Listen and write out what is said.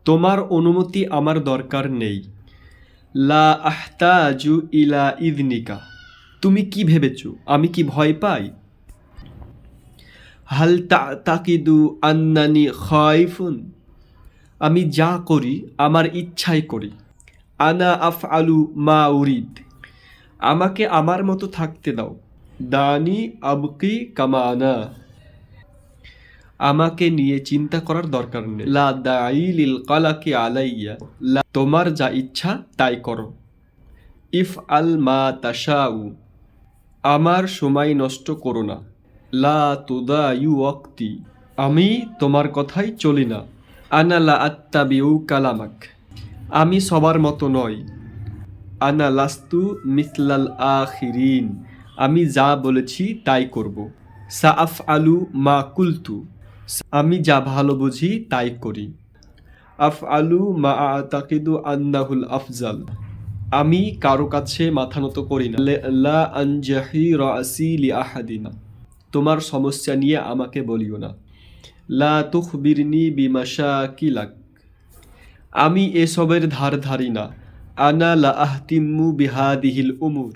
তোমার অনুমতি আমার দরকার নেই। লা আহতাজু ইলা ইযনিকা, তুমি কি ভেবেছ আমি কি ভয় পাই? হাল তাকিদু আন্নানি খাইফুন, আমি যা করি আমার ইচ্ছাই করি। আনা আফআলু মা উরিদ, আমাকে আমার মতো থাকতে দাও। দানি আবকি কামানা, আমাকে নিয়ে চিন্তা করার দরকার নেই। লা দাঈ লিল কালাকি আলাইয়া, তোমার যা ইচ্ছা তাই করো। ইফ আল মা তাশাউ, আমার সময় নষ্ট করো না। লা তুদায়ু ওয়াক্তি, আমি তোমার কথাই চলি না। আনা লা আত্তাবিউ কালামাক, আমি সবার মতো নই। আনা লাস্তু মিসলাল আখিরিন, আমি যা বলেছি তাই করব। সাআফ আলু মা কুলতু, আমি যা ভালো বুঝি তাই করি। আফ আলু মা আতাকিদু আন্নাহুল আফজাল, আমি কারো কাছে মাথা নত করি না। লা আনজাহি রাসি লি আহাদিন, তোমার সমস্যা নিয়ে আমাকে বলিও না। লা তুখবিরনি বিমাশাকিলাক, আমি এসবের ধার ধারি না। আনা লা আহতিম্মু বিহাদিহিল উমুর,